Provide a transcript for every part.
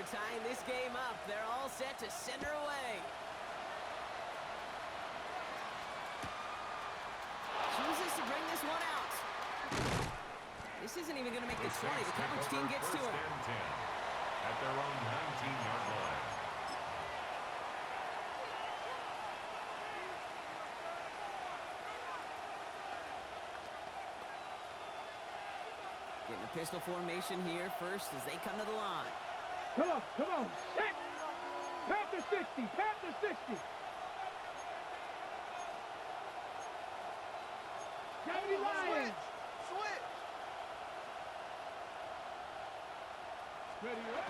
are tying this game up. They're all set to send her away. Chooses to bring this one out. This isn't even going to make the 20. The coverage team gets to her. At their own 19-yard line. Getting a pistol formation here first as they come to the line. Come on, come on. Set. Panther 60, Panther 60. 70 Lions. Switch. Ready up.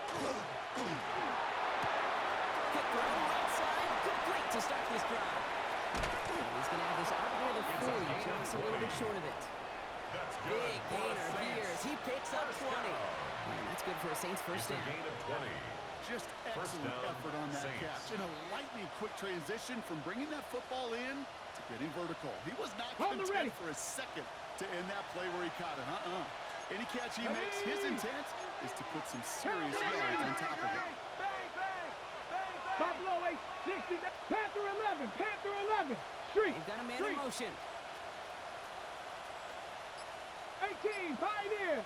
Quick throw right side, complete to start this drive. And he's going to have this out near the 40, just a little bit short of it. Big gainer here as he picks up 20. Man, that's good for a Saints first down. Gain of 20. Just excellent effort on that catch. And a lightning quick transition from bringing that football in to getting vertical. He was not content for a second to end that play where he caught it. Any catch he makes, his intent is to put some serious yards on top of it. Buffalo 860. Panther 11. Panther 11. Street. They've got a man in motion. 18. Pioneer.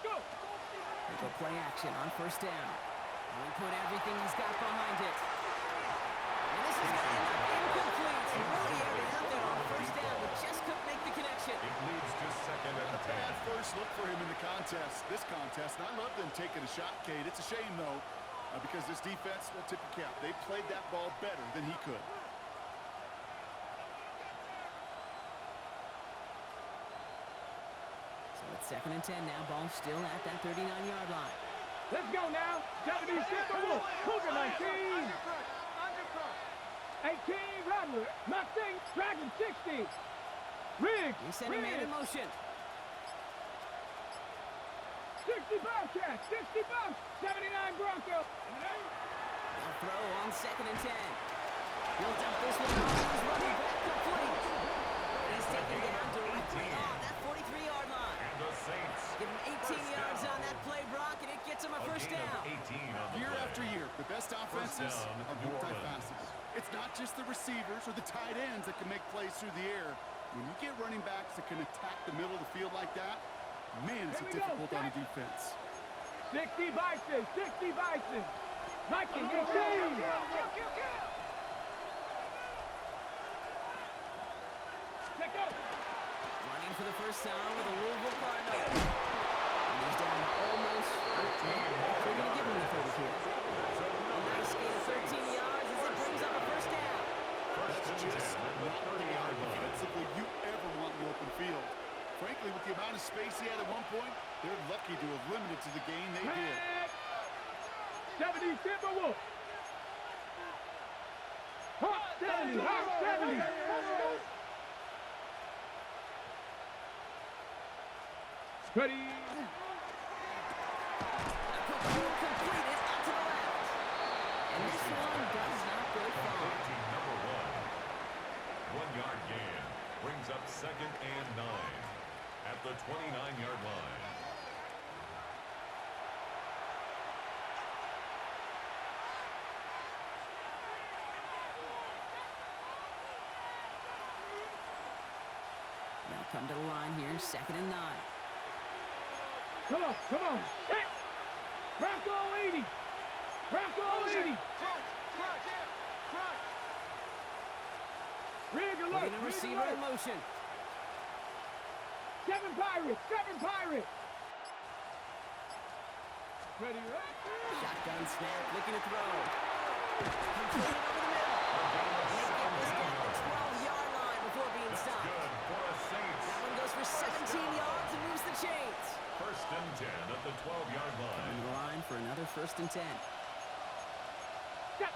Go. They go play action on first down. And we put everything he's got behind it. And this is going to end up incomplete. Really aired it out there on first down, but just couldn't make the connection. It leads to second and A 10. bad first look for him in the this contest. And I love them taking a shot, Kate. It's a shame, though, because this defense will tip your cap. They played that ball better than he could. It's 2nd and 10 now. Ball still at that 39-yard line. Let's go now. 70 Wolf. Cougar 19. 18 Rattler. Mustang. Dragon 60. Riggs. He sent a man in motion. 60 Bobcat. 60 Bob. 79 Bronco. They'll throw on 2nd and 10. He'll dump this one off. He's running back complete. He's taken down directly on that 43-yard line. And the Saints. Give him 18 yards on that play, Brock, and it gets him a first down. 18 on the Year play. after year, the best offenses are multifaceted. It's not just the receivers or the tight ends that can make plays through the air. When you get running backs that can attack the middle of the field like that, man, is it difficult on a defense. 60 Bison. 60 Bison. Viking 18. Running for the first down with a Louisville Cardinal. And he's down almost 13. They're going to give him the 30 here. A nice gain of 13 yards as it brings up a first down. That's just not the out defensively you ever want in the open field. Frankly, with the amount of space he had at one point, they're lucky to have limited to the gain they did. 70 Timberwolf. Hawk 70. Hawk 70. Ready. A quick throw completed out to the left. And this one does not go far. Number 1. 1-yard gain brings up 2nd and 9 at the 29-yard line. Now come to the line here, 2nd and 9. Come on, come on. Hey. Bronco 80. Bronco 80. Rig alert. Putting the receiver in motion. 7 Pirates. 7 Pirates. Ready, right? Shotgun snap, looking to throw. Completed over the middle. They get this down to the 12-yard line before being stopped. Good for a Saints. That one goes for 17 yards and moves the chains. 1st and 10 at the 12-yard line. On the line for another 1st and 10.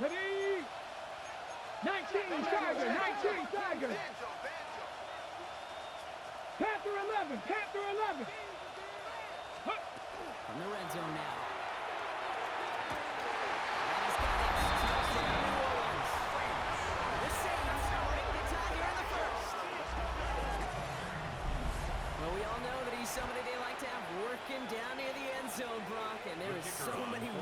Ready. 19 Tiger. 19 Tiger. Panther 11. Panther 11. From the red zone now. And he's got it. Touchdown, New Orleans. The Saints break the tie here in the first. somebody they like to have working down near the end zone, Brock, and there is so many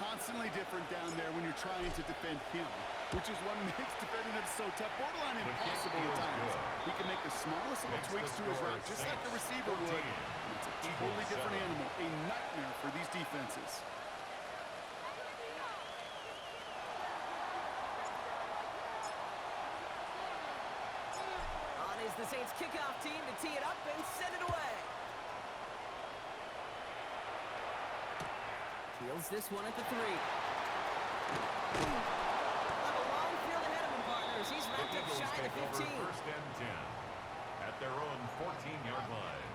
constantly different down there when you're trying to defend him, which is what makes defending him so tough, borderline impossible at times. He can make the smallest little tweaks to his route, just like a receiver would. And it's a totally different animal, a nightmare for these defenses. On is the Saints kickoff team to tee it up and send it away. Fields this one at the 3. A long field ahead of him, partners. He's wrapped up shy of 15. First and 10 at their own 14-yard line.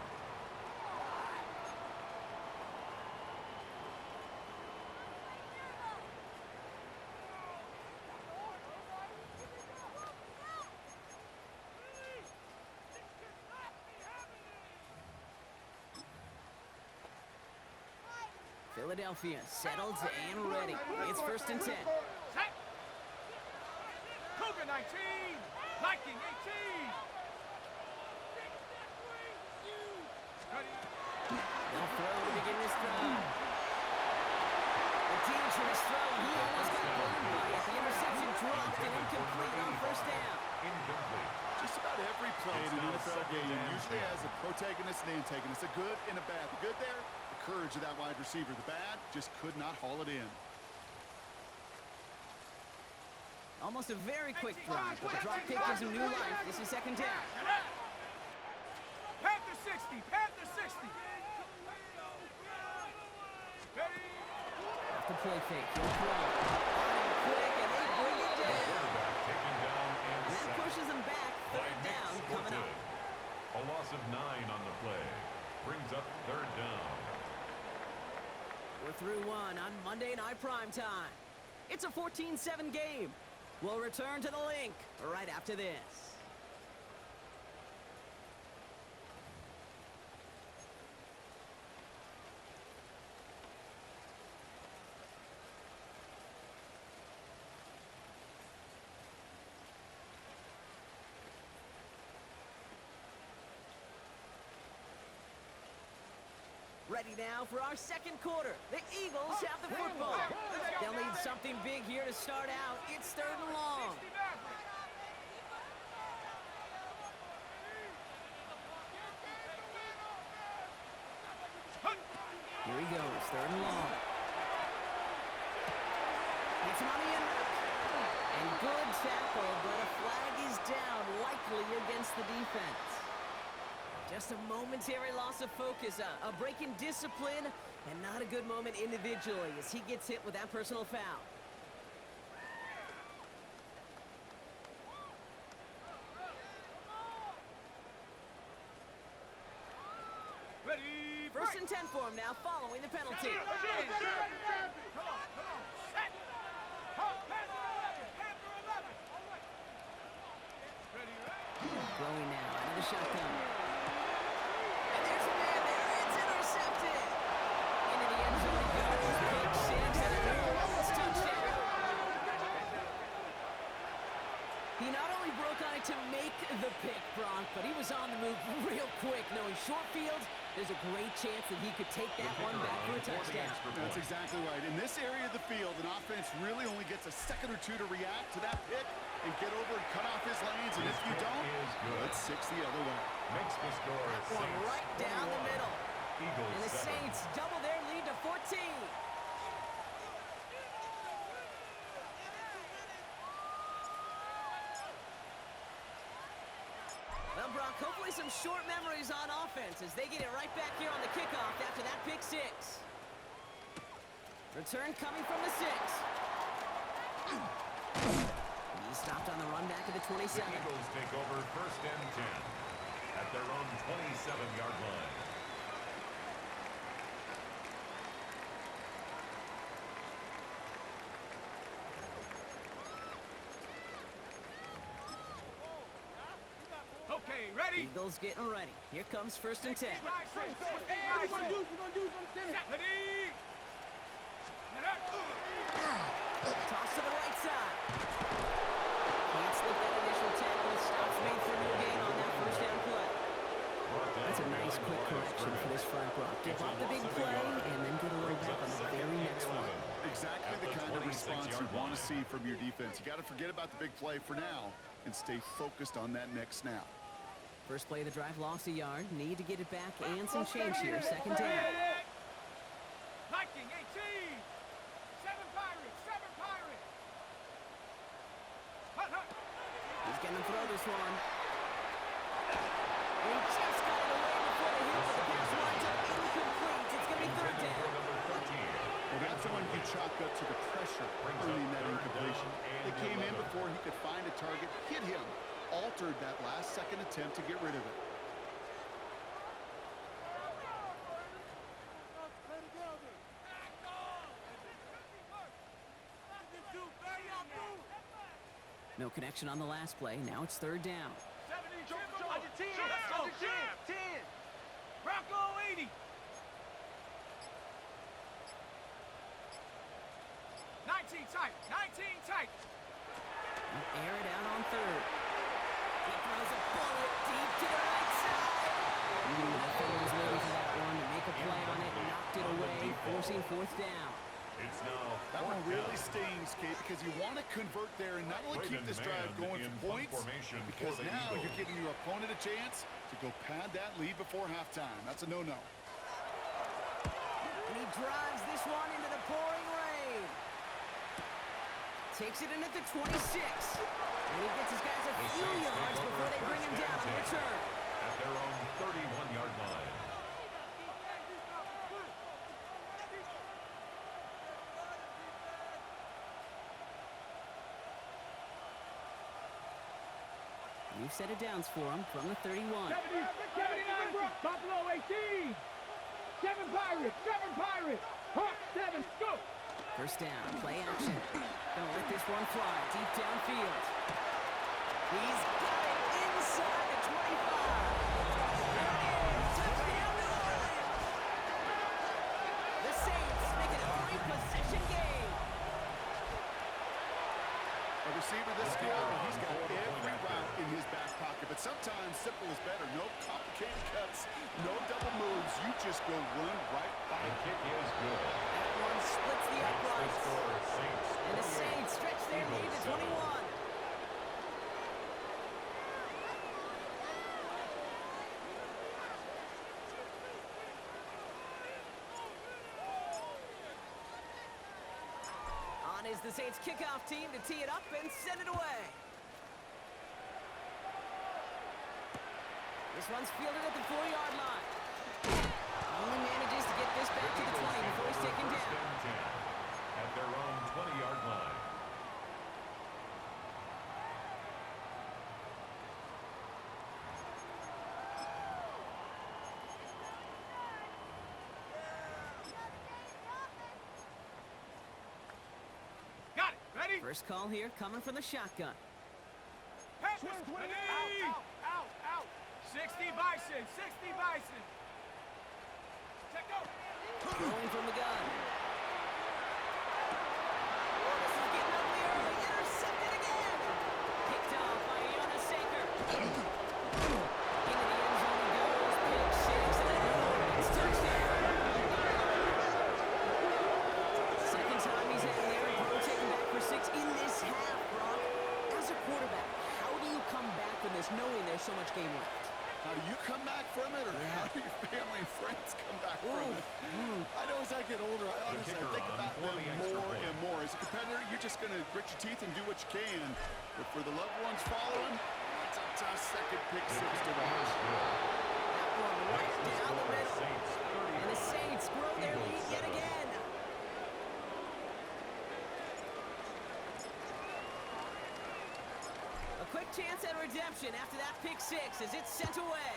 Philadelphia settled and ready. It's first and 10. Set. Cougar 19. Viking 18. They'll throw to begin this drive. A dangerous throw, and he almost got burned by it. The interception dropped and incomplete on first down. Incomplete. Just about every play in an NFL game usually has a protagonist and antagonist, a good and a bad. The good there, the courage of that wide receiver. The bad, just could not haul it in. Almost a very quick drive, but the drop kick gives him new life. This is second down. Panther 60. Panther 60. Ready. Off the play fake. He'll throw. On and quick, and they bring it down. Quarterback taken down and And that sacked pushes them back. by Third down coming up. A loss of 9 on the play. Brings up third down. We're through one on Monday Night Primetime. It's a 14-7 game. We'll return to the link right after this. Ready now for our second quarter. The Eagles have the football. They'll need something big here to start out. It's third and long. Here he goes, third and long. It's him on the end route. And good tackle, but a flag is down, likely against the defense. Just a momentary loss of focus, a break in discipline, and not a good moment individually as he gets hit with that personal foul. Ready. First and 10 for him now, following the penalty. Come on. Set. Panther 11. Panther 11. Ready. Throwing now out of the shotgun. And there's a man there. It's intercepted. Into the end zone it goes. Big six and a New Orleans touchdown. He not only broke on it to make the pick, Bronk, but he was on the move real quick. Knowing short field, there's a great chance that he could take that one back for a touchdown. That's exactly right. In this area of the field, an offense really only gets a second or two to react to that pick and get over and cut off his lanes. And if you don't, it's 6 the other way. Makes the score One right down the middle. Eagles And the 7. Saints double their lead to 14. Well, Brock, hopefully some short memories on offense as they get it right back here on the kickoff after that pick six. Return coming from the 6. He stopped on the run back to the 27. The Eagles take over first and 10 at their own 27-yard line. Okay, ready. Eagles getting ready. Here comes first and 10. Ready. Toss to the right side. Can't slip that initial tackle. Stops made for no gain on that first down play. That's a nice quick correction for this front block. Give up the big play and then get a little back on the very next one. Exactly you want to see from your defense. You got to forget about the big play for now and stay focused on that next snap. First play of the drive lost a yard. Need to get it back and some change here. Second down. Viking 18. 7 Pirates. 7 Pirates. He's going to throw this one. He just got it away before the hit, but the pass winds up incomplete. It's going to be third down. Well, that's when you chalk up to the pressure earning that incompletion. They came in before he could find a target, hit him, altered that last-second attempt to get rid of it. No connection on the last play. Now it's third down. 10. Rocco 80. 19 tight. 19 tight. Air it out on third. He throws a bullet deep to the right side. That fellow was waiting for that one to make a play on it. Knocked it away, forcing fourth down. It's now that one really stings, Kate, because you want to convert there and not only keep this drive going for points, because now you're giving your opponent a chance to go pad that lead before halftime. That's a no-no. And he drives this one into the pouring rain. Takes it in at the 26. And he gets his guys a few yards before they bring him down on the return. At their own 31-yard line. New set of downs for him from the 31. 79, Buffalo 18. 7 Pirates. 7 Pirates. Hawk 7. Go. First down, play action. Gonna let this one fly deep downfield. He's got it inside the 25. There it is. Touchdown, New Orleans. The Saints make it a 3-possession game. A receiver this skilled, he's got every route in his back pocket, but sometimes simple is better. No complicated cuts, no double moves. You just go run right by The it. kick is good. That one splits the uprights. Saints. And the Saints stretch their lead to 21. On is the Saints kickoff team to tee it up and send it away. This one's fielded at the 4-yard line. Only manages to get this back to the 20 before he's taken down. At their own 20-yard line. Got it. Ready? First call here coming from the shotgun. Panthers 20. Out. 60 Bison. 60 Bison. Check go. Going from the gun. Oh, this is getting ugly early. Intercepted again. Picked off by Jonas Saker. Into the end zone he goes. Pick 6 and a New Orleans touchdown. Second time he's had an error throw taken back for 6 in this half, Brock. As a quarterback, how do you come back from this knowing there's so much game left? How do you come back from it, or how do your family and friends come back from it? I know as I get older, I honestly think about them more and more. As a competitor, you're just going to grit your teeth and do what you can. But for the loved ones following, it's a tough second pick 6 to watch. That one right down the middle. And the Saints grow their lead yet again. A quick chance at redemption after that pick 6 as it's sent away.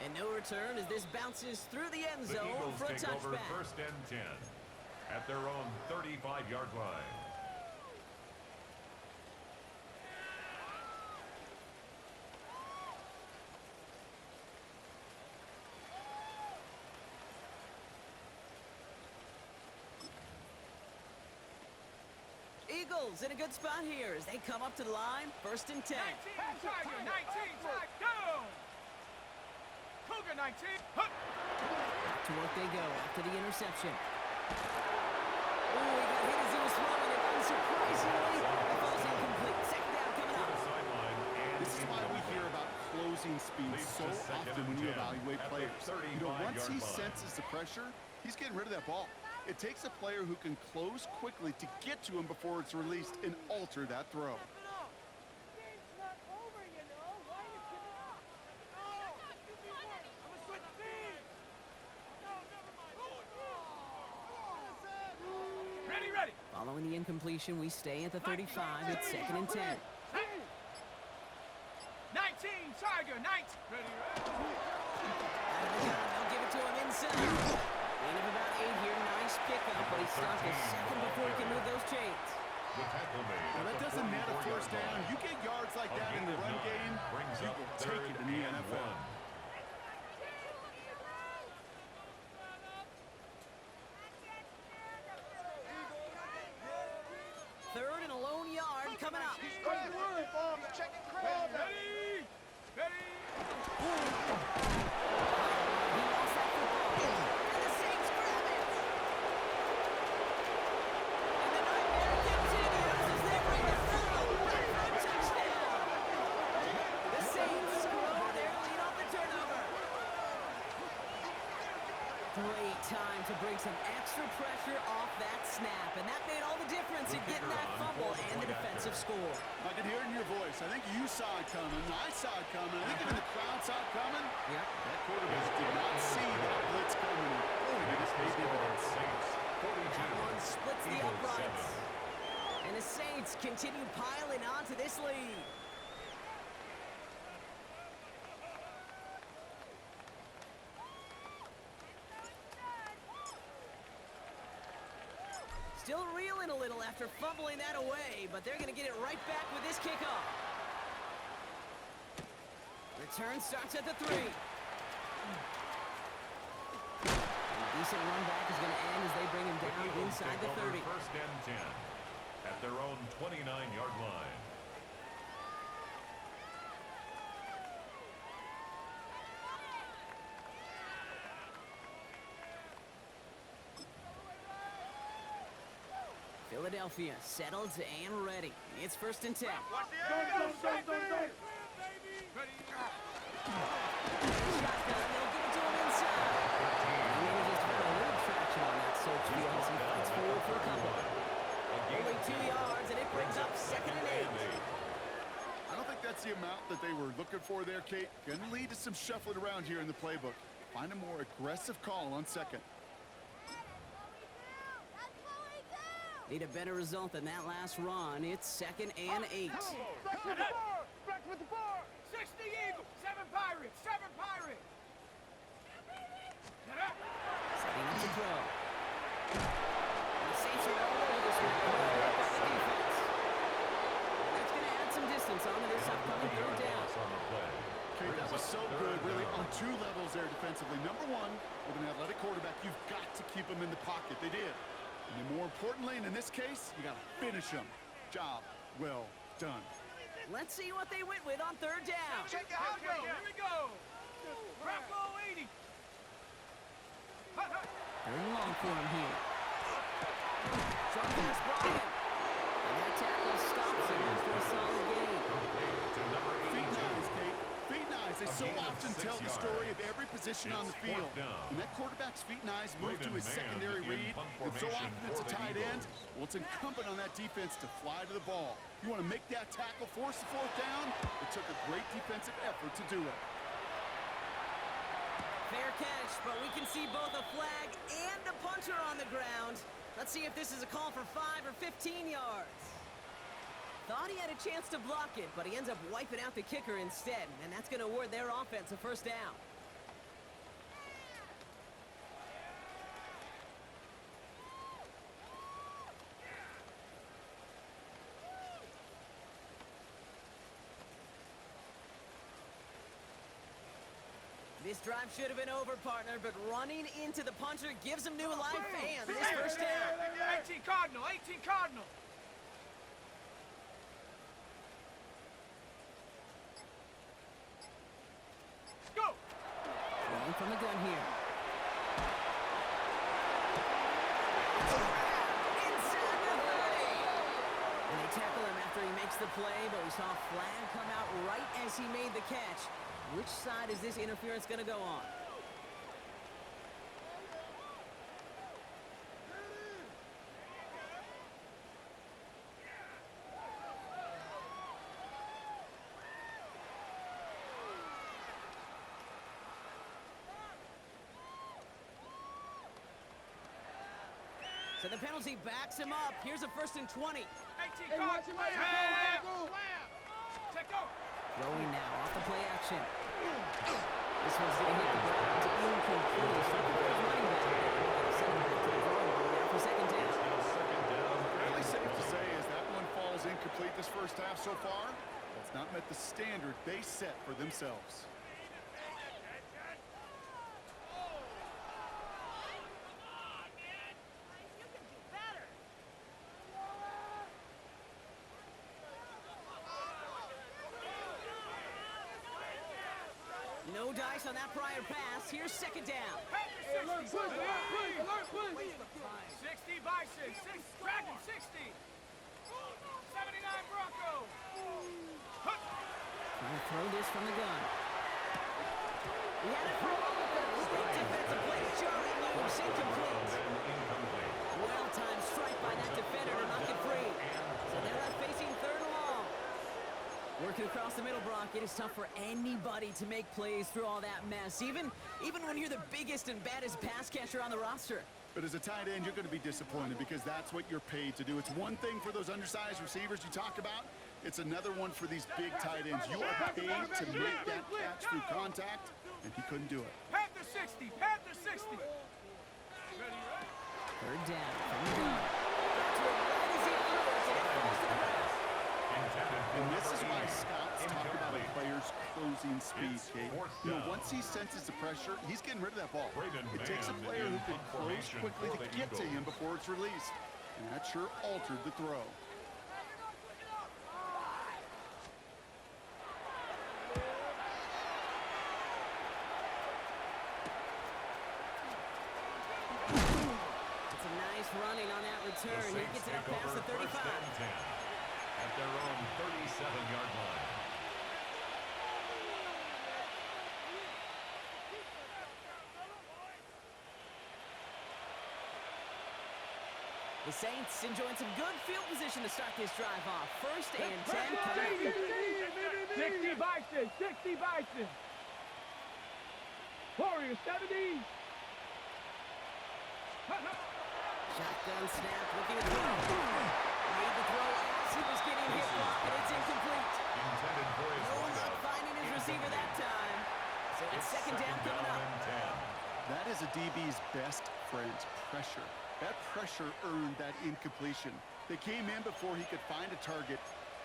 And no return as this bounces through the end The zone Eagles for a take over touchback. first and 10 at their own 35-yard line. Eagles in a good spot here as they come up to the line. First and 10. 19 Tiger. 19 Tiger. Down. Cougar 19. Huh. Back to work they go after the interception. Oh, he got hit as he was throwing it. Unsurprisingly, the ball's incomplete. Second down coming up. This is why we hear about closing speed so often when you evaluate players. You know, once he senses the pressure, he's getting rid of that ball. It takes a player who can close quickly to get to him before it's released and alter that throw. Following the incompletion, we stay at the 35. It's 2nd and 10. 19, Tiger, 19. They'll give it to him inside. Gain of about 8 here. Nice pickup, but he stopped a second before he can move those chains. Now that doesn't net a first down. You get yards like that in the run game, you will take it in the NFL. Third and a lone yard coming up. Checking Craig. Ready. He lost that football. And the Saints grab it. And the nightmare continues as they bring it through. Back for a touchdown. The Saints grow their lead off the turnover. Great time to bring some extra pressure off that snap. And that made all the difference in getting that fumble and the defensive score. I can hear it in your voice. I think you saw it coming. I saw it coming. I think even the crowd saw it coming. Yep. That quarterback did not see that blitz coming. Oh, he just paid dividends. That one splits the uprights. And the Saints continue piling on to this lead. Still reeling a little after fumbling that away, but they're going to get it right back with this kickoff. Return starts at the 3. A decent run back is going to end as they bring him down inside the 30. First and 10 at their own 29-yard line. Philadelphia settled and ready. It's 1st and 10. Watch the air. Go. Shotgun, they'll give it to him inside. He manages to put a little traction on that search field as he fights forward for a couple. Only 2 yards, and it brings up 2nd and 8. I don't think that's the amount that they were looking for there, Kate. Going to lead to some shuffling around here in the playbook. Find a more aggressive call on 2nd. Need a better result than that last run. It's 2nd and 8. Back with the bar. 60 Eagles. 7 Pirates. 7 Pirates. Setting up to throw. And the Saints are all over this one. Up on the defense. And that's going to add some distance onto this upcoming 3rd down. Kate, that was so good, really, on 2 levels there defensively. Number 1, with an athletic quarterback, you've got to keep him in the pocket. They did. And more importantly, and in this case, you got to finish them. Job well done. Let's see what they went with on 3rd down. Check it out. Here we go. Bravo 80. They're long for him here. Short pass brought him. And that tackle stops him after a solid gain. Feet nice, Kate. Feet nice. They so often tell the story of every position on the field. When that quarterback's feet nice move to his secondary read, and so often it's a tight end, well, it's incumbent on that defense to fly to the ball. You want to make that tackle, force the 4th down? It took a great defensive effort to do it. Fair catch, but we can see both a flag and a punter on the ground. Let's see if this is a call for 5 or 15 yards. Thought he had a chance to block it, but he ends up wiping out the kicker instead, and that's going to award their offense a 1st down. This drive should have been over, partner, but running into the punter gives him new life and this 1st down. 18 Cardinal. 18 Cardinal. From the gun here. Inside the 30. And they tackle him after he makes the play, but we saw a flag come out right as he made the catch. Which side is this interference going to go on? So the penalty backs him up. Here's a 1st and 20. 18 cards. Slam. Check go. Throwing now off the play action. This one's going to hit the ground. Incomplete. So the Bears running back. Send him back to the drawing board now for 2nd down. Fairly safe to say as that one falls incomplete this first half so far. That's not met the standard they set for themselves. No dice on that prior pass. Here's 2nd down. Alert, 60 Bison. Dragon 60. 79 Bronco. Trying to throw this from the gun. He had it for a moment, but a great defensive play. Charlie moves incomplete. Well-timed strike by that defender to knock it free. So they're left facing 3rd and long. Working across the middle, Brock, it is tough for anybody to make plays through all that mess, even when you're the biggest and baddest pass catcher on the roster. But as a tight end, you're going to be disappointed because that's what you're paid to do. It's one thing for those undersized receivers you talk about. It's another one for these big tight ends. You are paid to make that catch through contact, and he couldn't do it. Panther 60. Panther 60. 3rd down from the gun. Got to it right as he throws it. It falls to the ground. And this is why scouts talk about a player's closing speed, Kate. You know, once he senses the pressure, he's getting rid of that ball. It takes a player who can close quickly to get to him before it's released. And that sure altered the throw. It's a nice running on that return. He gets it up past the 35. At their own 37-yard line. The Saints enjoying some good field position to start this drive off. 1st and 10 coming up. 60 Bison. 60 Bison. Warrior 70. Shotgun snap, looking to throw. Made the throw as he was getting hit, and it's incomplete. No luck finding his receiver that time. So it's 2nd down coming up. That is a DB's best friend, pressure. That pressure earned that incompletion. They came in before he could find a target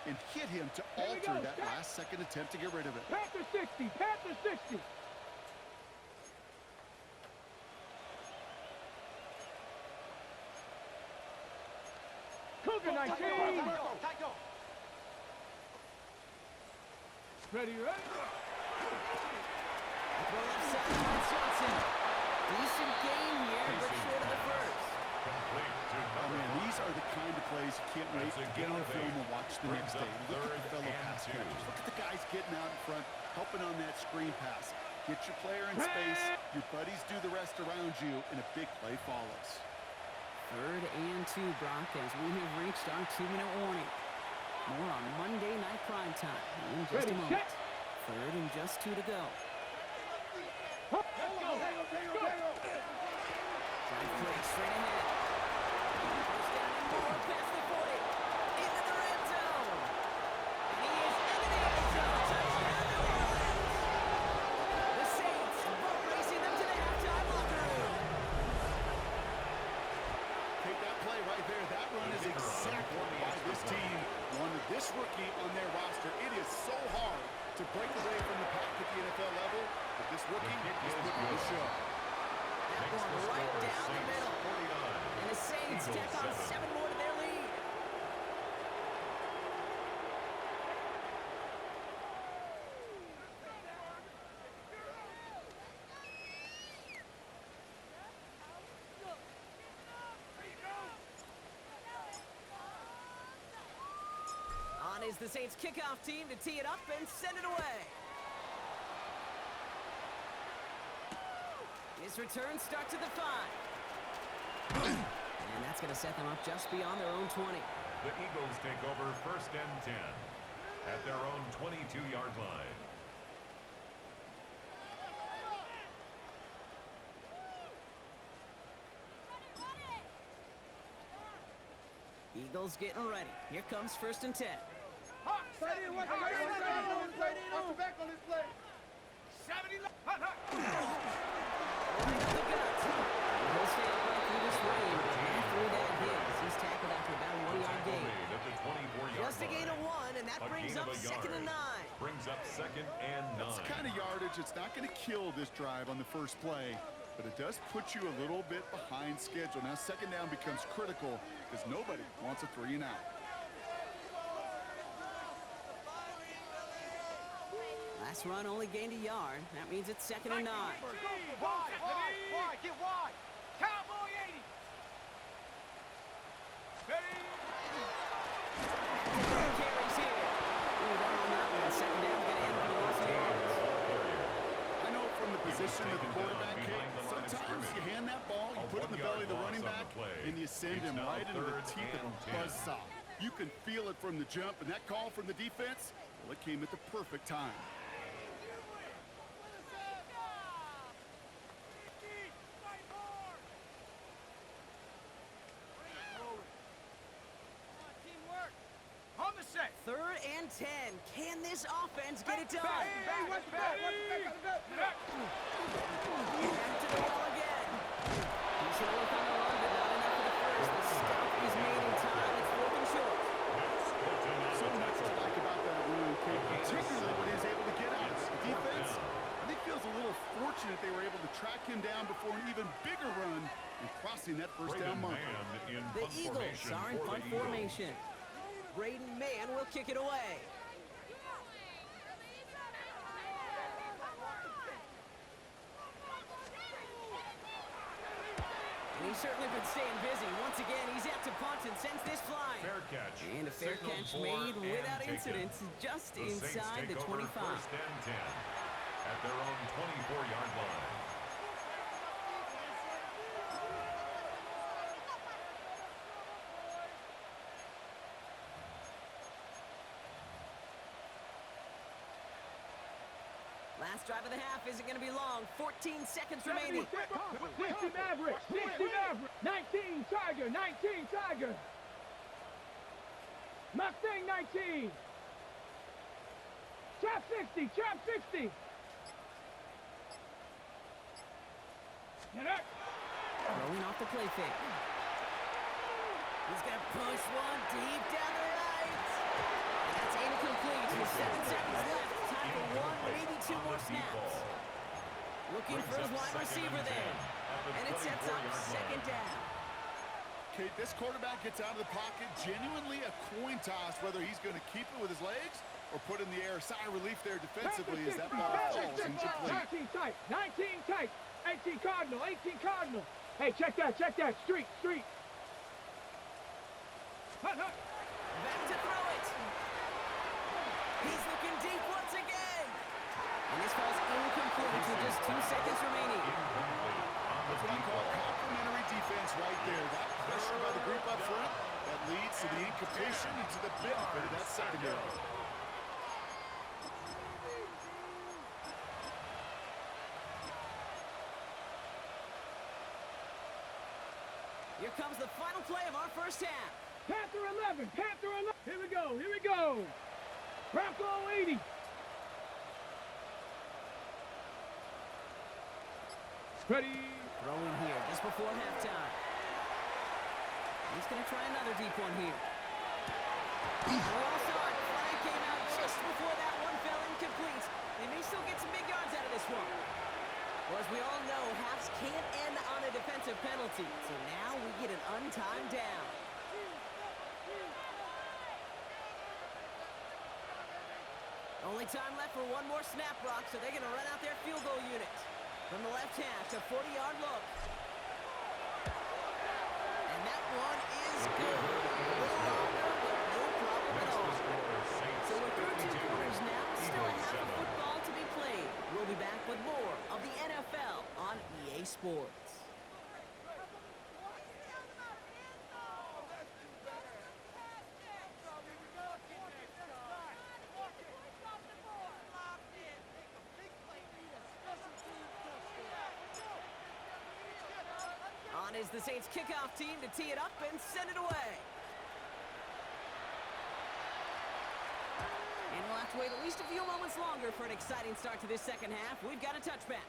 and hit him to alter that last-second attempt to get rid of it. Panther 60. Panther 60. Cougar 19. Ready, right? Throw left side, Lance Johnson. Decent game here, but short of the 1st. Oh, man, these are the kind of plays you can't wait to get on film and watch the next day. Look at the fellow pass catchers. Look at the guys getting out in front, helping on that screen pass. Get your player in space, your buddies do the rest around you, and a big play follows. 3rd and 2, Brock, as we have reached our 2-minute warning. More on Monday Night Prime Time in just a moment. 3rd and just 2 to go. Drive play straight ahead. First down and more past the 40. Into the red zone. And he is into the end zone. Touchdown, New Orleans. The Saints boat racing them to the halftime locker room. Take that play right there. That run is exactly why this team wanted this rookie on their roster. It is so hard to break away from the pack at the NFL level, but this rookie is putting on a show. That one right down the middle. And the Saints tack on 7 more to their lead. is the Saints kickoff team to tee it up and send it away. This return starts at the 5. And that's going to set them up just beyond their own 20. The Eagles take over 1st and 10 at their own 22-yard line. Eagles getting ready. Here comes 1st and 10. Straight in, watch back on this play. 70. Hot. Right up the guts. He'll stay upright through this rain, but after that hit, he's tackled after about a 1-yard gain. At the 24-yard Just a gain of 1, and that brings up 2nd and 9. Brings up 2nd and 9. That's the kind of yardage. It's not going to kill this drive on the first play, but it does put you a little bit behind schedule. Now 2nd down becomes critical because nobody wants a 3 and out. Last run only gained a yard. That means it's 2nd and 9. Wide, get wide. Cowboy 80. Carries here. Ooh, that on that one. 2nd down, going to end up in a loss of yards. I know from the position of the quarterback, Kate, sometimes you hand that ball, you put it in the belly of the running back, and you send him right into the teeth of a buzzsaw. You can feel it from the jump, and that call from the defense, well, it came at the perfect time. On the set. 3rd and 10. Can this offense get it done? Watch the back. Back to the ball again. He's going to look on the run, but not enough for the first. The stop is made in time. It's 4th and short. So much to like about that run, Kate, particularly when he was able to get out. The defense, I think, feels a little fortunate they were able to track him down before an even bigger run and crossing that first down marker. The Eagles are in punt formation. Braden Mann will kick it away. And he's certainly been staying busy. Once again, he's out to punt and sends this flying. Fair catch. And a fair Signaled catch for made and without taken. incident, just The Saints inside the take over 25. 1st and 10 at their own 24-yard line. Last drive of the half isn't going to be long. 14 seconds remaining. 60 Mavericks. 19 Tiger. Mustang 19. Chop 60. Get up. Rolling off the play fake. He's going to push one deep down the right. And that's incomplete with 7 seconds left. Time for 1, maybe 2 more snaps. Looking for his wide receiver there. And it sets up 2nd down. Kate, this quarterback gets out of the pocket, genuinely a coin toss whether he's going to keep it with his legs or put in the air. Sigh of relief there defensively as that ball falls incomplete. 19 tight. 18 Cardinal. Hey, check that. Street. Back to throw it. He's looking deep once again. And this falls incomplete with just 2 seconds remaining. That's what I call complimentary defense right there. That pressure by the group up front, that leads to the incompletion and to the benefit of that secondary. Here comes the final play of our first half. Panther 11. Here we go. Bronco 80. Ready. Throwing here just before halftime. He's going to try another deep one here. We all saw it. Flag came out just before that one fell incomplete. They may still get some big yards out of this one. Well, as we all know, halves can't end on a defensive penalty. So now we get an untimed down. Only time left for one more snap, Brock, so they're going to run out their field goal unit. From the left hash, a 40-yard look. And that one is good. A little longer, but no problem at all. Sports. On is the Saints kickoff team to tee it up and send it away. And we'll have to wait at least a few moments longer for an exciting start to this second half. We've got a touchback.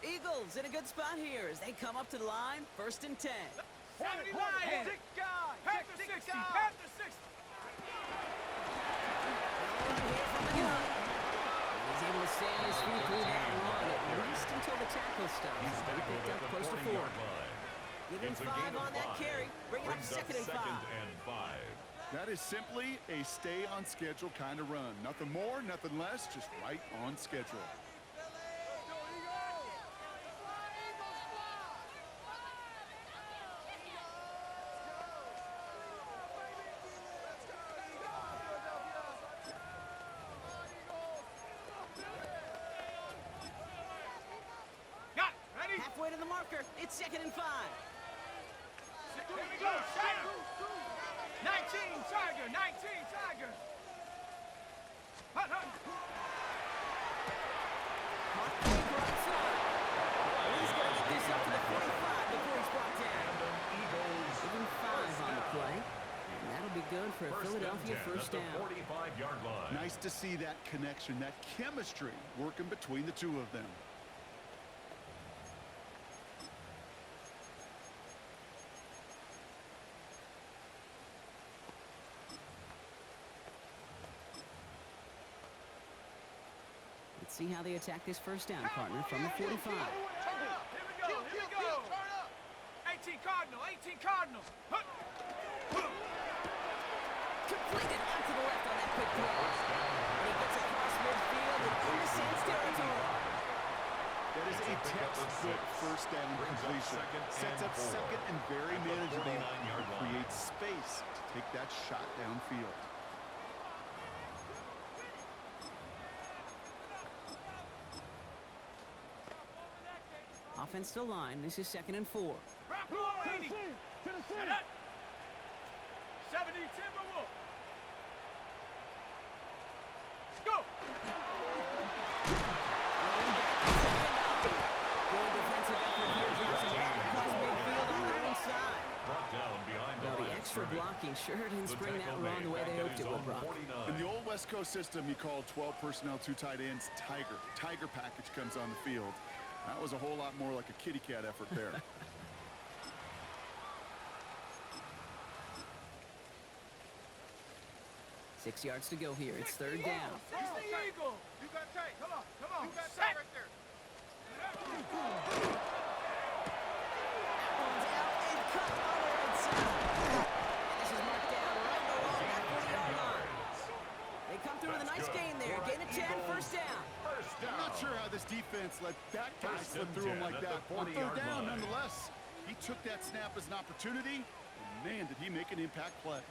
Eagles in a good spot here as they come up to the line, 1st and 10. 70 Lions! Panther 60! Panther 60! He's able to stay on his feet through that run, at least until the tackle stops. He picked up close to 4. Give him 5 on that carry. Bring it up 2nd and 5. That is simply a stay-on-schedule kind of run. Nothing more, nothing less, just right on schedule. Halfway to the marker. It's 2nd and 5. Here we go, Tiger! 19, Tiger! 19, Tiger! Hunt, hunt! Caught deep right side. He's going to get this up to the 45 before he's brought down. Even 5 on the play. And that'll be good for a Philadelphia first down. 45-yard line. Nice to see that connection, that chemistry working between the two of them. Let's see how they attack this first down, partner, from the 45. Here we go, here we go! 18 Cardinal, 18 Cardinal! Hunt. Completed onto the left on that quick throw. And he gets across midfield and into Saints territory. That is a textbook first down completion. Sets up 2nd and very manageable. Creates space to take that shot downfield. Offense to line. This is 2nd and 4. 80! 70 Timberwolf! Go! Good defensive effort here. Johnson back across midfield on their own side. Brought down behind Now the extra blocking sure didn't spring that run the way they hoped it would, Brock. In the old West Coast system, you called 12 personnel, 2 tight ends, Tiger. Tiger package comes on the field. That was a whole lot more like a kitty cat effort there. 6 yards to go here. It's 3rd down. 60 Eagle! You got tight. Come on, come on. You got tight right there. One's out and cut on the right side. And this is marked down right along that 40-yard line. They come through with a nice gain there. Gain of 10, first down. I'm not sure how this defense let that guy slip through him like that. On 3rd down, nonetheless. He took that snap as an opportunity, and man, did he make an impact play.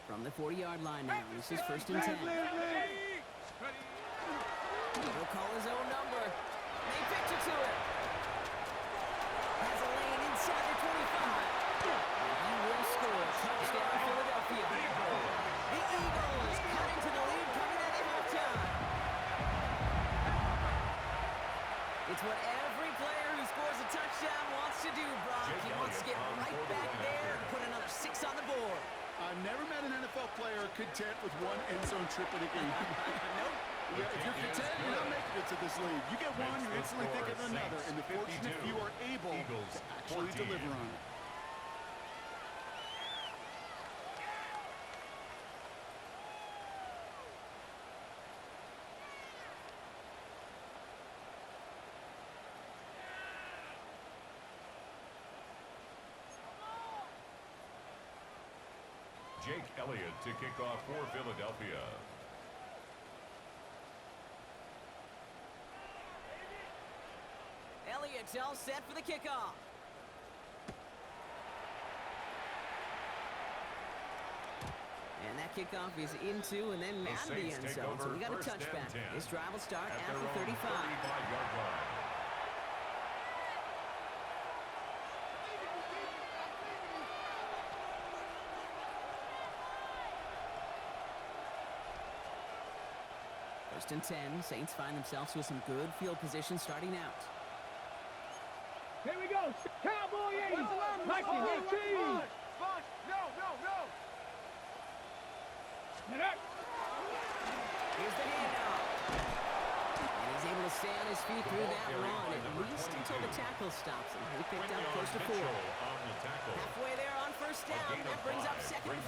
From the 40-yard line now. This is 1st and 10. He'll call his own number. They pitch it to him. Has a lane inside the 25. And he will score. Touchdown, Philadelphia. The Eagles cut into the lead coming out of halftime. It's what every player who scores a touchdown wants to do, Brock. He wants to get right back there and put another 6 on the board. I've never met an NFL player content with 1 end zone trip in a game. Nope. Yeah, if you're content, you're not making it to this league. You get one, you're instantly thinking of another, and the fortunate few are able to actually deliver on it. Jake Elliott to kick off for Philadelphia. Elliott's all set for the kickoff. And that kickoff is into and then out of the end zone. So we got a touchback. This drive will start at the 35. 35-yard line. First and 10. Saints find themselves with some good field position starting out. Here we go. Cowboy 80. 1918. No. Here's the handoff. And he's able to stay on his feet through that run, at least until the tackle stops him. He picked up close to 4. Halfway there on first down. That brings up second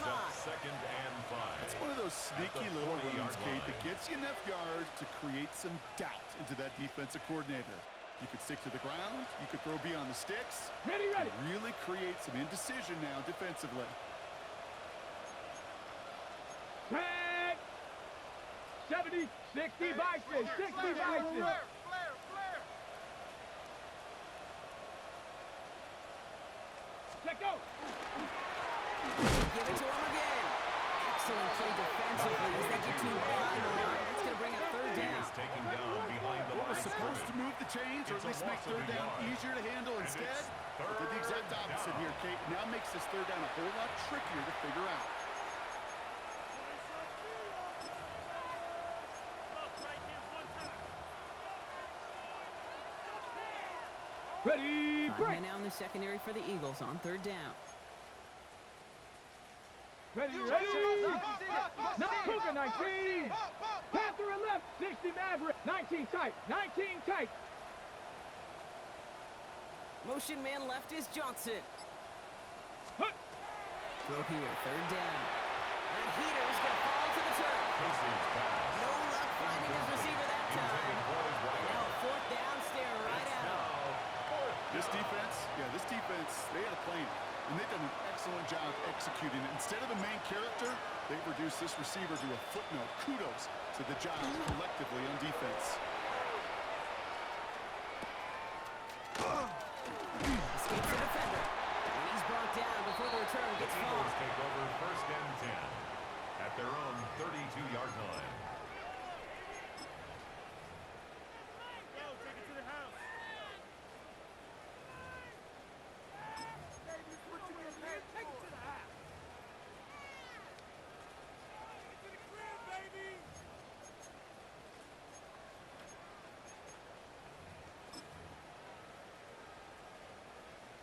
and 5. It's one of those sneaky little runs, Kate, that gets you enough yards to create some doubt into that defensive coordinator. You could stick to the ground. You could throw beyond the sticks. Ready. Really create some indecision now defensively. Tag. 70, 60 Bison, 60 Bison. Let go. Give it to him again. Excellent play defensively as they get to behind the line. That's going to bring up third down. Taken down behind the What was line. supposed to move the chains, or at least make third down easier to handle instead? Did the exact opposite here, Kate. Now makes this third down a whole lot trickier to figure out. Ready, break. And now in the secondary for the Eagles on third down. Ready. Not Cougar 19. Panther and left, 60 Maverick. 19 tight, 19 tight. Motion man left is Johnson. Hut. Throw here, third down. That heater is going to fall to the turf. No luck finding his receiver that time. And now a fourth down, stare right at him. This defense, they had a plan. And they've done an excellent job executing it. Instead of the main character, they've reduced this receiver to a footnote. Kudos to the job collectively on defense. Escapes the defender. And he's brought down before the return gets far. Eagles take over first and 10 at their own 32-yard line.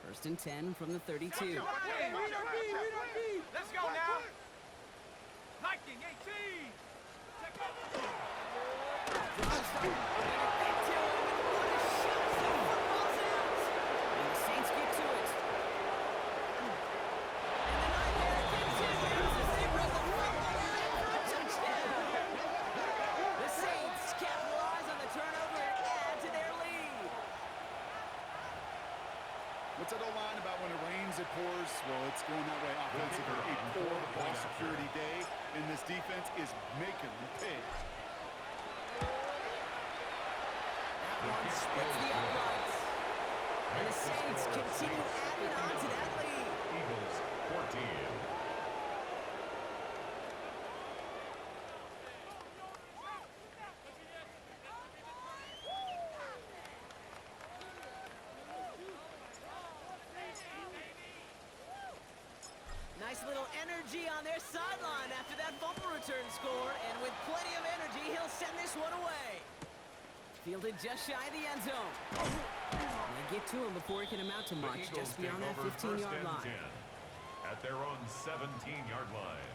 First and 10 from the 32. Let's go now. Viking 18. Check And the Saints get to it. And the nightmare continues as they bring the football line for a touchdown. The Saints capitalize on the turnover and add to their lead. What's that old line about when it rains, it pours? Well, it's going that way offensively. A poor ball security day, and this defense is making them pay. That one splits the uprights. And the Saints continue adding on to that lead. Eagles 14. Nice little energy on their sideline after that bumper return score, and with plenty of energy, he'll send this one away. Fielded just shy of the end zone. And they get to him before he can amount to much, just beyond that 15-yard line. 10 at their own 17-yard line.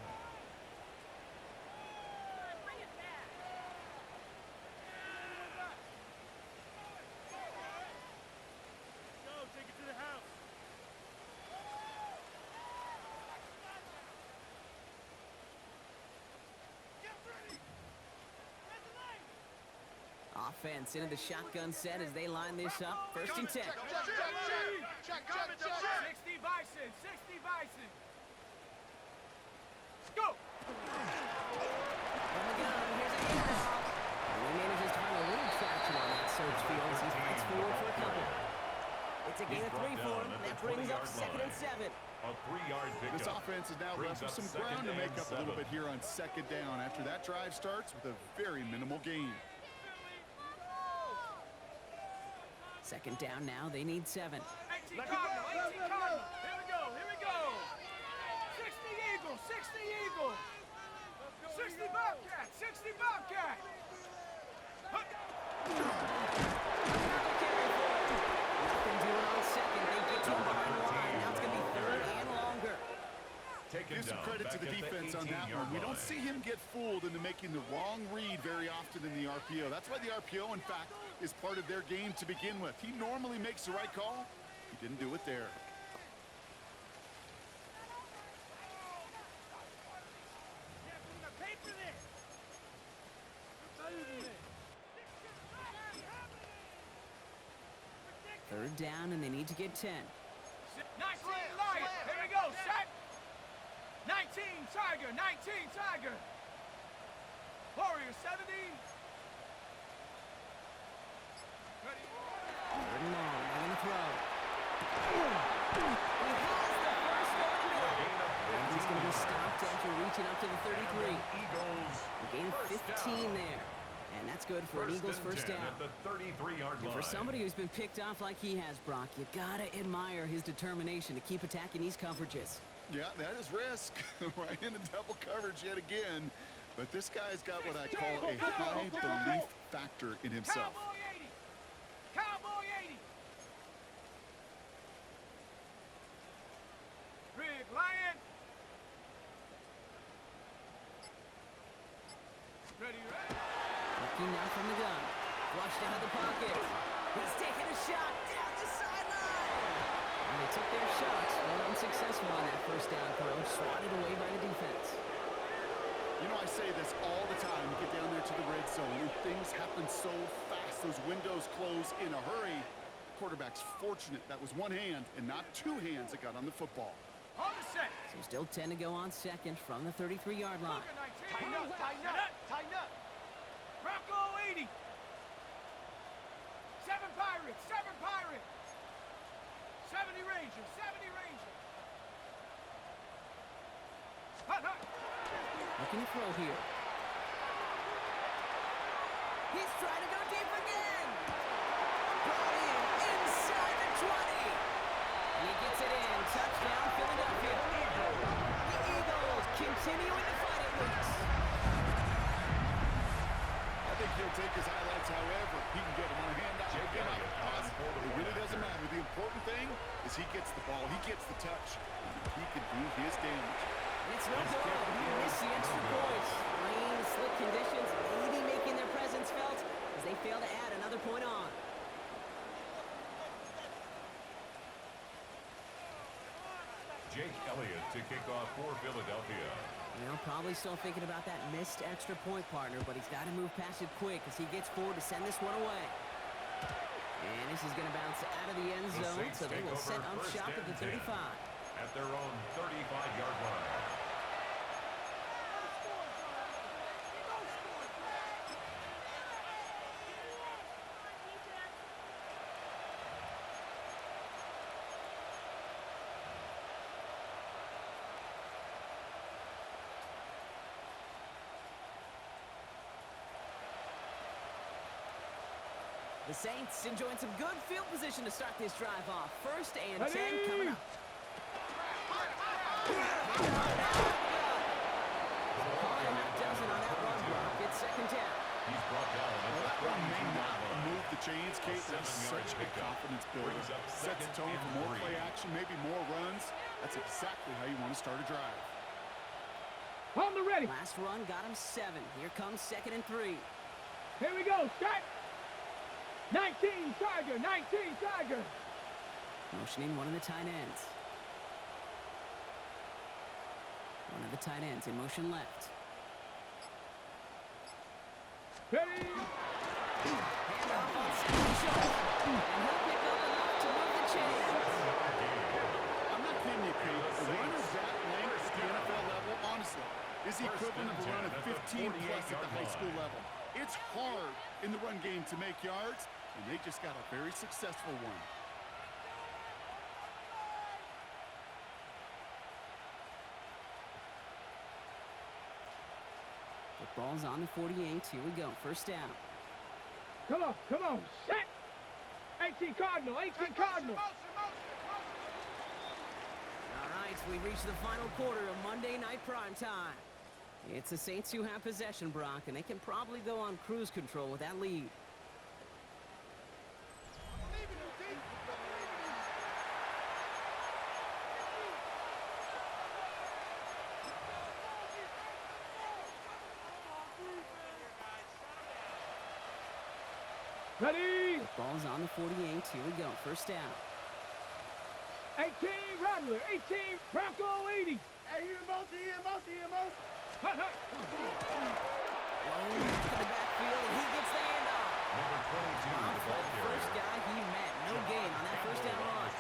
Offense into the shotgun set as they line this up. First and 10. Check. 60 Bison, 60 Bison. 3-yard pickup. This offense is now left with some ground to make up a little bit here on second down after that drive starts with a very minimal gain. Second down now, they need 7. 18 Cardinal, 18 Cardinal. Here we go. 60 Eagles, 60 Eagles. 60 Bobcat, 60 Bobcat. Nothing doing on second. They get to the line. Now it's going to be 3rd and longer. Give some credit to the defense on that one. We don't see him get fooled into making the wrong read very often in the RPO. That's why the RPO, in fact, is part of their game to begin with. He normally makes the right call. He didn't do it there. Third down, and they need to get 10. 19 Lion. Here we go. Set. 19 Tiger. 19 Tiger. Warrior 70. Ready. 3rd and long. They're going to throw. He has the first down. And he's going to be stopped after reaching up to the 33. Eagles. A gain of 15 there. And that's good for an Eagles first down. At the 33-yard line. For somebody who's been picked off like he has, Brock, you gotta admire his determination to keep attacking these coverages. Yeah, that is risk. Right into double coverage yet again. But this guy's got what I call a high belief factor in himself. Cowboy 80. Cowboy 80. Big Lion. Ready. Looking now from the gun. Flushed out of the pocket. He's taking a shot down the sideline. And they took their shots, but unsuccessful on that first down throw. Swatted away by the defense. You know, I say this all the time. You get down there to the red zone, and things happen so fast. Those windows close in a hurry. Quarterback's fortunate that was one hand and not two hands that got on the football. On the set. So still 10 to go on second from the 33-yard line. Tighten up, tighten up, tighten up. Bronco 80. 7 Pirates, 7 Pirates. 70 Rangers, 70 Rangers. Hut, hut. Looking to throw here. He's trying to go deep again. Brought in inside the 20. And he gets it in. Touchdown, Philadelphia. The Eagles continuing to fight it loose. I think he'll take his highlights however he can get him on a handout. It really doesn't matter. The important thing is he gets the ball, he gets the touch, and he can do his damage. And it's no good. He missed the extra points. Rain, slick conditions, maybe making their presence felt as they fail to add another point on. Jake Elliott to kick off for Philadelphia. You know, probably still thinking about that missed extra point, partner, but he's got to move past it quick as he gets forward to send this one away. And this is going to bounce out of the end zone, so they will set up shop at the 35. At their own 35-yard line. The Saints enjoying some good field position to start this drive off. 1st and 10 Ready? coming up. Dozen on that run block. It's 2nd down. He's brought down at the That run may 32-yard not line. move the chains, Kate. That's such a confidence builder. Brings up Sets the tone second for and more 3. play action, maybe more runs. That's exactly how you want to start a drive. On the ready. Last run got him 7. Here comes 2nd and 3. Here we go. Start. 19 Tiger, 19 Tiger. Motioning one of the tight ends. One of the tight ends in motion left. Ready. Hand off on 2nd shot. And he'll pick up enough to move the chains. I'm not kidding you, Kate. A run of that length at the NFL level, honestly, is the equivalent of a run of 15 plus at the high school level. It's hard in the run game to make yards, and they just got a very successful one. Ball's on the 48. Here we go. First down. Come on, set! 18 Cardinal, 18 Cardinal! All right, we've reached the final quarter of Monday Night Primetime. It's the Saints who have possession, Brock, and they can probably go on cruise control with that lead. Ready? Ball's on the 48. Here we go. First down. 18 Rattler, 18 Bronco 80. Hey, EMO. Hut, hut. Low to the backfield, and he gets the handoff. Number 22, the ball carrier. First guy he met. No gain on that first down run.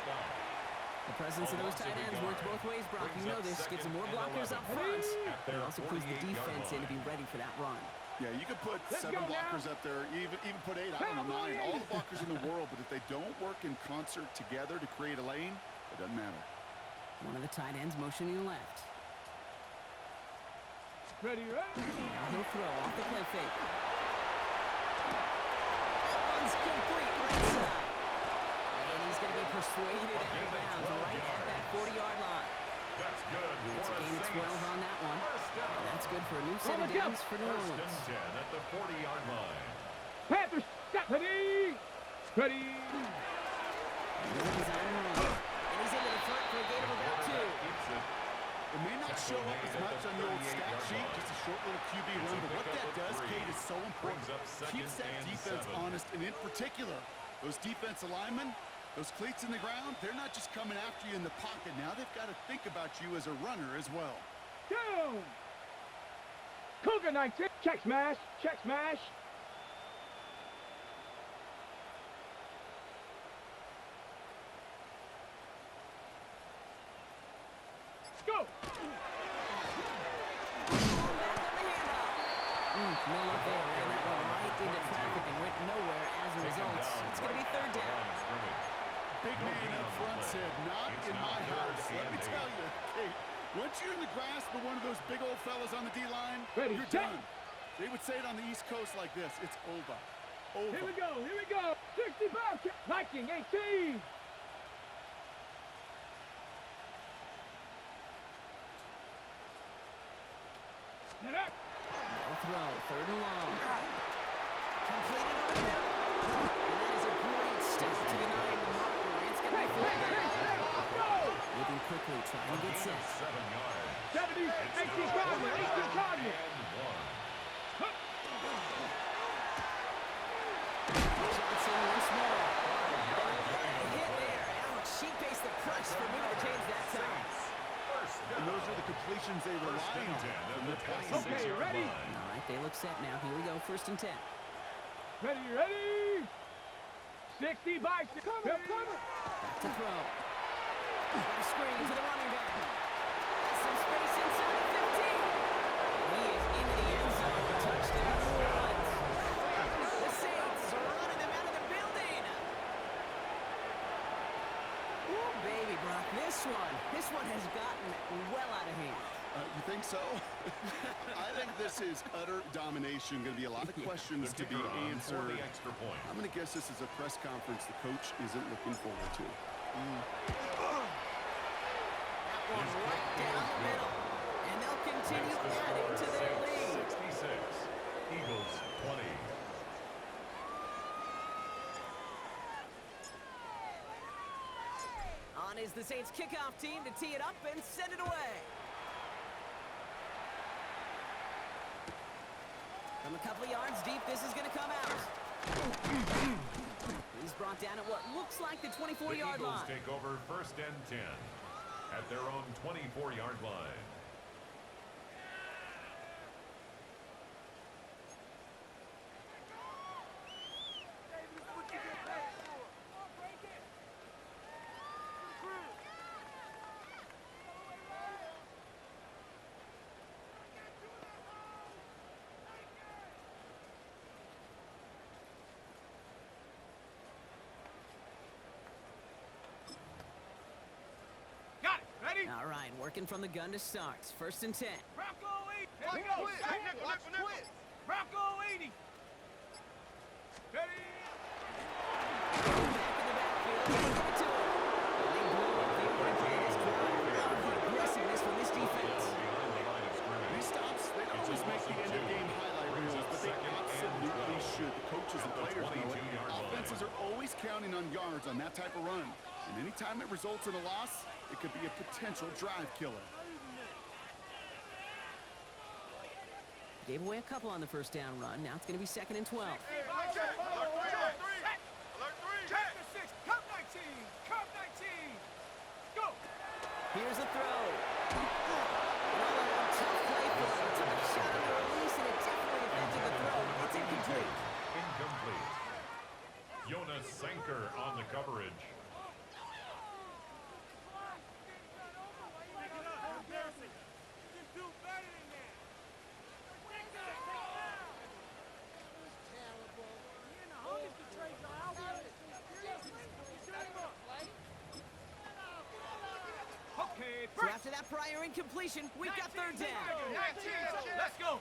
The presence of those tight ends works both ways, Brock. You know this. Gets some more blockers up front. It also puts the defense in to be ready for that run. Yeah, you could put 7 blockers up there, even put 8, I don't know, 9, all the blockers in the world, but if they don't work in concert together to create a lane, it doesn't matter. One of the tight ends motioning left. Ready? Now he'll throw off the play fake. That one's complete right side. And he's going to be persuaded out of bounds right at that 40-yard line. That's good. It's a gain of 12 on that one. And that's good for a new set of downs for New First Orleans. and 10 at the 40-yard line. Panthers, stop. Ready? Here's a design run. And he's into the front for a gain of about 2. It may not show up as much on the old stat sheet, just a short little QB run, but what that does, Kate, is so important. Keeps that defense honest, and in particular, those defensive linemen, those cleats in the ground, they're not just coming after you in the pocket. Now they've got to think about you as a runner as well. Down. Cougar 19. Check smash. Go. No luck there. And that went right into traffic and went nowhere as a result. It's going to be third down. Big man up front said, not in my house. Let me tell you, Kate, once you're in the grasp of one of those big old fellas on the D-line, you're done. They would say it on the East Coast like this. It's over. Here we go. 60 Bobcat. Viking 18. Get up. No throw. Third and long. Completed on the middle. And that is a great step to denying the marker. It's going to be fourth down. Moving quickly, trying to get set. 7 yards. 70, 18 Cardinal, 18 Cardinal. Johnson once more. Hit there. Ouch. She faced the press for moving the chains that time. And those are the completions they rely on. Okay, ready? All right, they look set now. Here we go. First and 10. Ready? 60 by 6. Cover. Back to throw. Got a screen to the running back. Has some space inside the 15. He is into the end zone. Touchdown, New Orleans. The Saints are running them out of the building. Ooh, baby, Brock. This one has gotten well out of hand. You think so? I think this is utter domination. Going to be a lot of questions to be answered. I'm going to guess this is a press conference the coach isn't looking forward to. That one right down the middle. And they'll continue adding to their lead. 66. Eagles 20. On is the Saints kickoff team to tee it up and send it away. From a couple of yards deep, this is going to come out. He's brought down at what looks like the 24-yard line. The Eagles take over first and 10 at their own 24-yard line. Got it. Ready? All right, working from the gun to start. 1st and 10. Bronco 80. Here we go. Bronco 80. Ready? Back in the backfield. Give it to him. They blew up the order this drive. Love the aggressiveness from this defense. These stops, they don't always make the end-of-game highlight reels, but they absolutely should. The coaches and players know it. Offenses are always counting on yards on that type of run. And anytime it results in a loss, it could be a potential drive killer. Gave away a couple on the first down run. Now it's going to be 2nd and 12. Alert 3. Check the 6. Cup 19. Cup 19. Go. Here's a throw. Another tough play for him. Took a shot on the release, and it definitely affected the throw. It's incomplete. Incomplete. Jonas Sanker on the coverage. So after that prior incompletion, we've got 3rd down. 19. Let's go.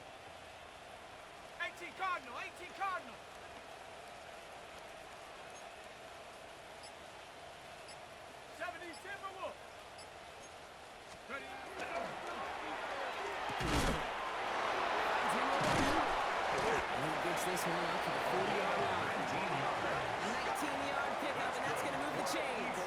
18 Cardinal. 18 Cardinal. Timberwolf. Ready? And he gets this one up to the 40-yard line. 19-yard pickup, and that's going to move the chains.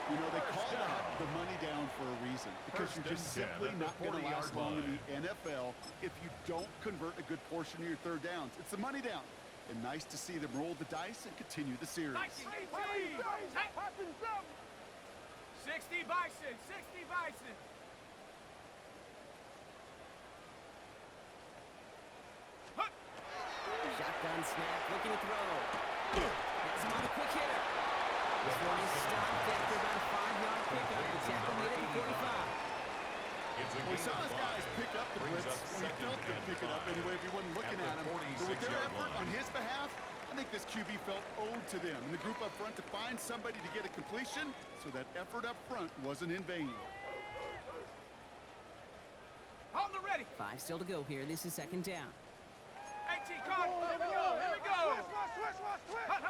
You know, they call that the money down for a reason, because you're just simply not going to last long in the NFL if you don't convert a good portion of your 3rd downs. It's the money down. And nice to see them roll the dice and continue the series. 60 Bison. 60 Bison. Shotgun snap, looking to throw. Has him on the quick hitter. This one is stopped after about a 5-yard pickup. The tackle made it to 45. We saw his guys pick up the blitz. We felt them pick it up anyway if he wasn't looking at him. But with their effort on his behalf, I think this QB felt owed to them and the group up front to find somebody to get a completion, so that effort up front wasn't in vain. On the ready. 5 still to go here. This is 2nd down. 18 Cardinal. Here we go. Here we go. Switch. Hut.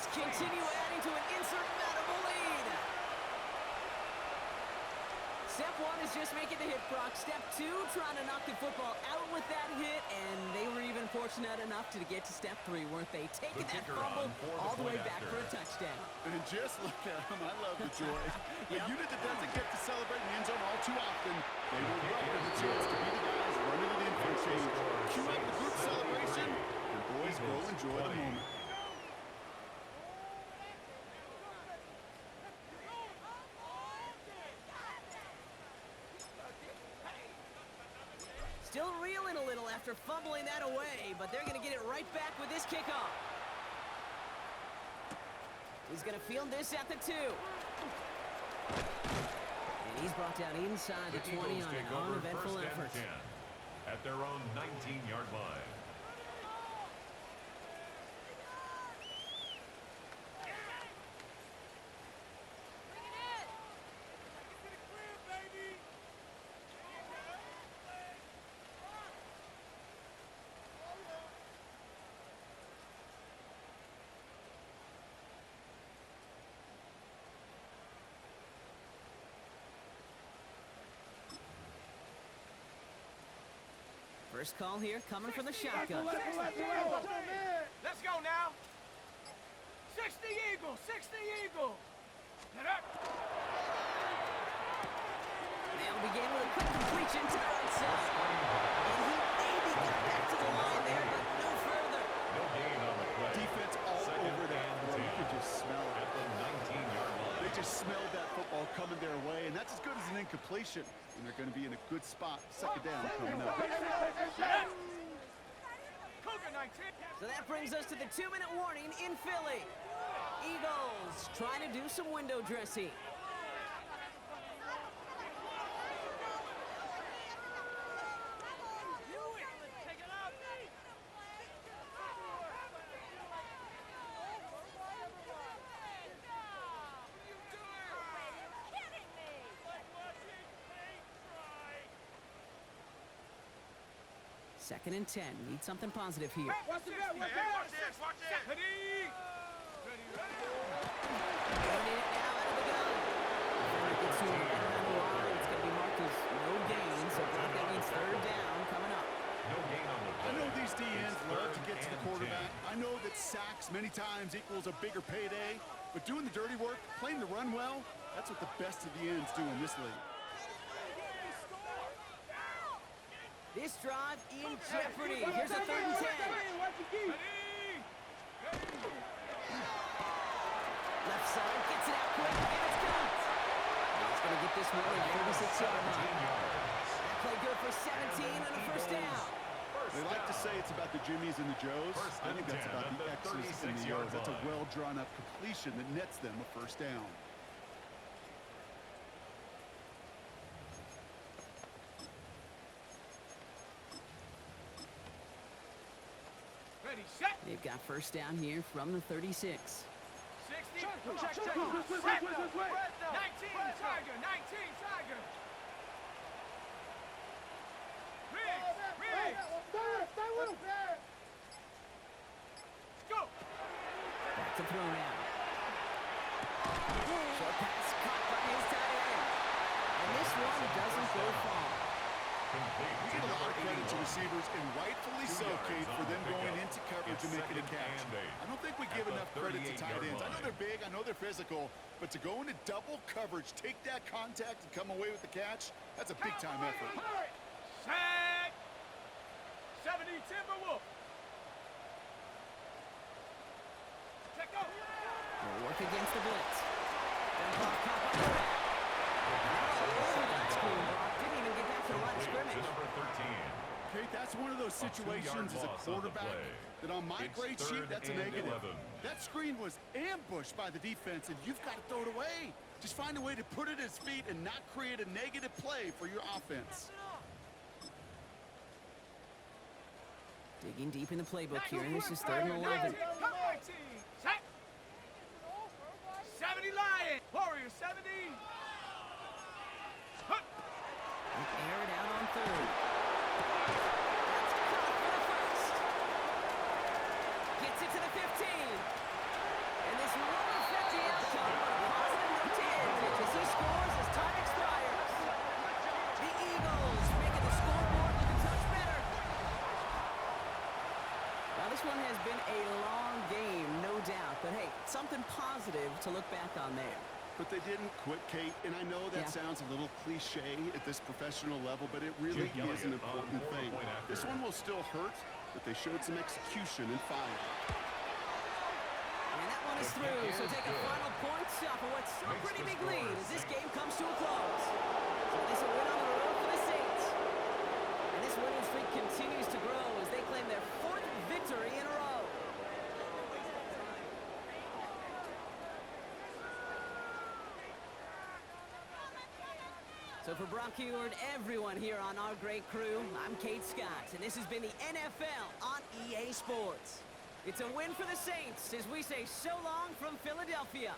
Continue adding to an insurmountable lead. Step 1 is just making the hit, Brock. Step 2, trying to knock the football out with that hit, and they were even fortunate enough to get to step 3, weren't they? Taking that fumble all the way back for a touchdown. And just look at him. I love the joy. The unit that doesn't get to celebrate in the end zone all too often, they will welcome the chance to be the guys running it in for a change. Cue up the group celebration, and boys go enjoy the moment. Still reeling a little after fumbling that away, but they're going to get it right back with this kickoff. He's going to field this at the 2. And he's brought down inside the 20 on an uneventful effort. At their own 19-yard line. First call here coming from the shotgun. Let's go now. 60 Eagle. 60 Eagle. They'll begin with a quick completion to the right side. And he maybe got back to the line there, but no further. No gain on the play. Defense all over that. You could just smell it. At the 19-yard line. They just smelled that football coming their way, and that's as good as an incompletion. And they're going to be in a good spot. 2nd down coming up. So that brings us to the 2-minute warning in Philly. Eagles trying to do some window dressing. 2nd and 10. Need something positive here. Watch this. Watch this. Watch this. Ready. Ready. Getting it now out of the gun. Defender gets to him right around the line. It's going to be marked as no gain, so Brock, that means 3rd down coming up. No gain on the play. I know these DNs It's love to 3rd get to the and quarterback. 10. I know that sacks many times equals a bigger payday, but doing the dirty work, playing the run well, that's what the best of the ends do in this league. This drive in jeopardy. Here's a 3rd and 10. Left side gets it out quick, and it's good. He's going to get this one at 36-yard line. That play good for 17 and a 1st down. They like to say it's about the Jimmies and the Joes. I think that's about the X's and the O's. That's a well-drawn-up completion that nets them a 1st down. Ready, set. They've got 1st down here from the 36. 60. Check. 19 Tiger. 19 Tiger. Riggs. Go. Back to throw now. Short pass caught by his tight end. And this one doesn't go far. We give a lot of credit to receivers, and rightfully so, Kate, for them going into coverage and making a catch. I don't think we give enough credit to tight ends. I know they're big, I know they're physical, but to go into double coverage, take that contact, and come away with the catch, that's a big-time effort. Set. 70 Timberwolf. Check go. They'll work against the blitz. Then caught on the back. That's cool, Brock. Didn't even get back to the line of scrimmage. Number 13. Kate, that's one of those situations as a quarterback that on my grade sheet, that's a negative. 11. That screen was ambushed by the defense, and you've got to throw it away. Just find a way to put it at his feet and not create a negative play for your offense. Digging deep in the playbook here, and this is 3rd and 11. Set. 70 Lion. Warriors 70. Air it out on 3rd. That's caught for the 1st. Gets it to the 15. And this won't affect the outcome, but a positive note to end it as he scores as time expires. The Eagles making the scoreboard look a touch better. Now this one has been a long game, no doubt, but hey, something positive to look back on there. But they didn't quit, Kate, and I know that sounds a little cliche at this professional level, but it really is an important thing. This one will still hurt, but they showed some execution and fire. And that one is through, so take a final points off of what's still a pretty big lead as this game comes to a close. So this will win on the road for the Saints. And this winning streak continues to grow as they claim their 4th victory in a row. So for Brock Heward, everyone here on our great crew, I'm Kate Scott, and this has been the NFL on EA Sports. It's a win for the Saints as we say so long from Philadelphia.